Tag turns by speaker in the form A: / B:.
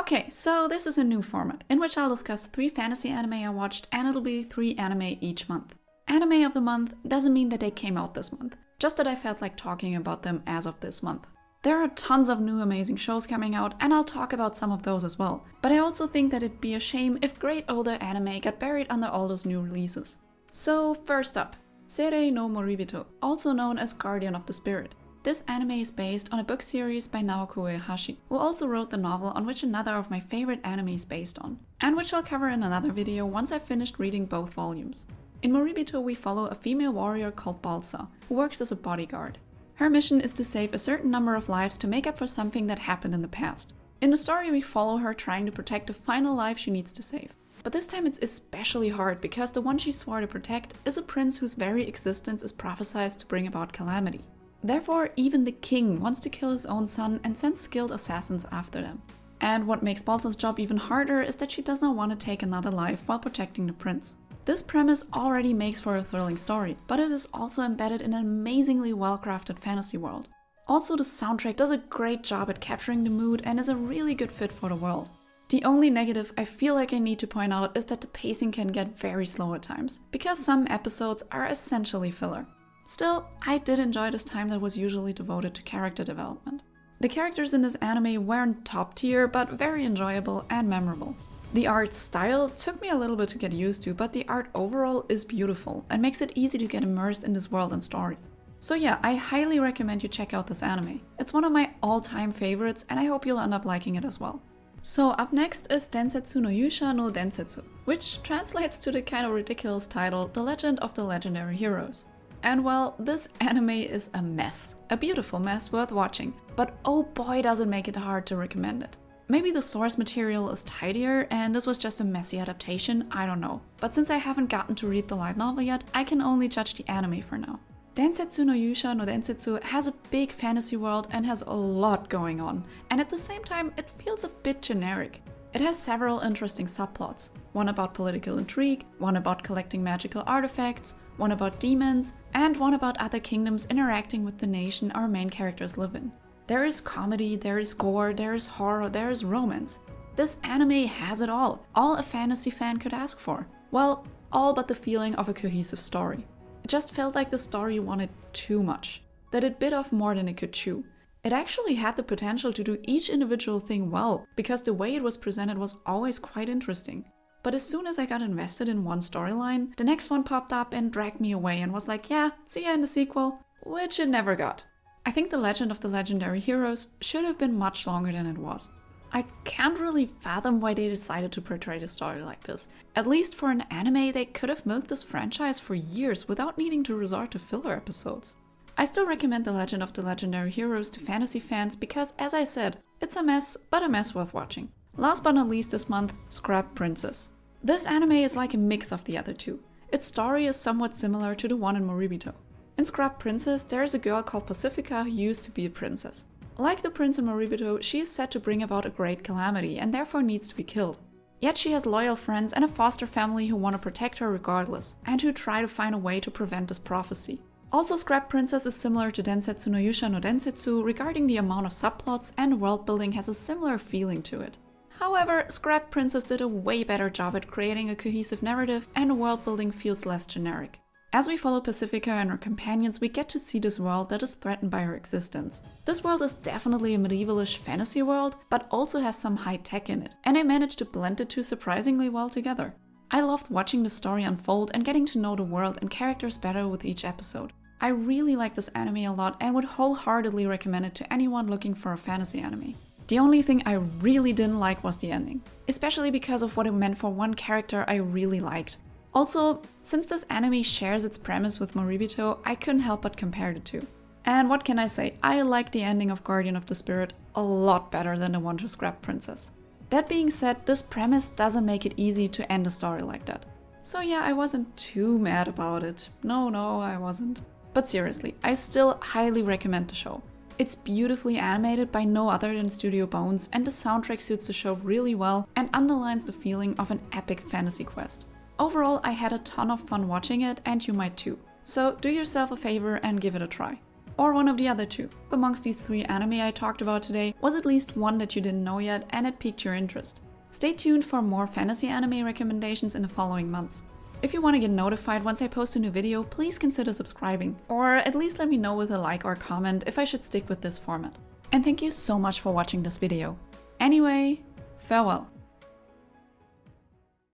A: Okay, so this is a new format in which I'll discuss 3 fantasy anime I watched, and it'll be 3 anime each month. Anime of the month doesn't mean that they came out this month, just that I felt like talking about them as of this month. There are tons of new amazing shows coming out, and I'll talk about some of those as well, but I also think that it'd be a shame if great older anime got buried under all those new releases. So first up, Sereno Moribito, also known as Guardian of the Spirit. This anime is based on a book series by Naoko Uehashi, who also wrote the novel on which another of my favorite anime is based on, and which I'll cover in another video once I've finished reading both volumes. In Moribito we follow a female warrior called Balsa, who works as a bodyguard. Her mission is to save a certain number of lives to make up for something that happened in the past. In the story we follow her trying to protect the final life she needs to save. But this time it's especially hard because the one she swore to protect is a prince whose very existence is prophesied to bring about calamity. Therefore, even the king wants to kill his own son and sends skilled assassins after them. And what makes Balsa's job even harder is that she does not want to take another life while protecting the prince. This premise already makes for a thrilling story, but it is also embedded in an amazingly well-crafted fantasy world. Also, the soundtrack does a great job at capturing the mood and is a really good fit for the world. The only negative I feel like I need to point out is that the pacing can get very slow at times, because some episodes are essentially filler. Still, I did enjoy this time that was usually devoted to character development. The characters in this anime weren't top tier, but very enjoyable and memorable. The art style took me a little bit to get used to, but the art overall is beautiful and makes it easy to get immersed in this world and story. So yeah, I highly recommend you check out this anime. It's one of my all-time favorites and I hope you'll end up liking it as well. So up next is Densetsu no Yuusha no Densetsu, which translates to the kind of ridiculous title The Legend of the Legendary Heroes. And well, this anime is a mess. A beautiful mess worth watching, but oh boy does it make it hard to recommend it. Maybe the source material is tidier and this was just a messy adaptation, I don't know. But since I haven't gotten to read the light novel yet, I can only judge the anime for now. Densetsu no Yuusha no Densetsu has a big fantasy world and has a lot going on, and at the same time it feels a bit generic. It has several interesting subplots, one about political intrigue, one about collecting magical artifacts, one about demons, and one about other kingdoms interacting with the nation our main characters live in. There is comedy, there is gore, there is horror, there is romance. This anime has it all a fantasy fan could ask for. Well, all but the feeling of a cohesive story. It just felt like the story wanted too much, that it bit off more than it could chew. It actually had the potential to do each individual thing well, because the way it was presented was always quite interesting. But as soon as I got invested in one storyline, the next one popped up and dragged me away and was like, yeah, see ya in the sequel, which it never got. I think The Legend of the Legendary Heroes should have been much longer than it was. I can't really fathom why they decided to portray the story like this. At least for an anime, they could have milked this franchise for years without needing to resort to filler episodes. I still recommend The Legend of the Legendary Heroes to fantasy fans because, as I said, it's a mess, but a mess worth watching. Last but not least this month, Scrap Princess. This anime is like a mix of the other two. Its story is somewhat similar to the one in Moribito. In Scrap Princess, there is a girl called Pacifica who used to be a princess. Like the prince in Moribito, she is set to bring about a great calamity and therefore needs to be killed. Yet she has loyal friends and a foster family who want to protect her regardless, and who try to find a way to prevent this prophecy. Also, Scrap Princess is similar to Densetsu no Yuusha no Densetsu regarding the amount of subplots, and world building has a similar feeling to it. However, Scrap Princess did a way better job at creating a cohesive narrative, and world building feels less generic. As we follow Pacifica and her companions, we get to see this world that is threatened by her existence. This world is definitely a medievalish fantasy world, but also has some high tech in it, and they managed to blend the two surprisingly well together. I loved watching the story unfold and getting to know the world and characters better with each episode. I really like this anime a lot and would wholeheartedly recommend it to anyone looking for a fantasy anime. The only thing I really didn't like was the ending, especially because of what it meant for one character I really liked. Also, since this anime shares its premise with Moribito, I couldn't help but compare the two. And what can I say, I like the ending of Guardian of the Spirit a lot better than the one to Scrap Princess. That being said, this premise doesn't make it easy to end a story like that. So yeah, I wasn't too mad about it. No, I wasn't. But seriously, I still highly recommend the show. It's beautifully animated by no other than Studio Bones, and the soundtrack suits the show really well and underlines the feeling of an epic fantasy quest. Overall, I had a ton of fun watching it, and you might too. So do yourself a favor and give it a try. or one of the other two. Amongst these 3 anime I talked about today was at least one that you didn't know yet and it piqued your interest. Stay tuned for more fantasy anime recommendations in the following months. If you want to get notified once I post a new video, please consider subscribing, or at least let me know with a like or comment if I should stick with this format. And thank you so much for watching this video. Anyway, farewell.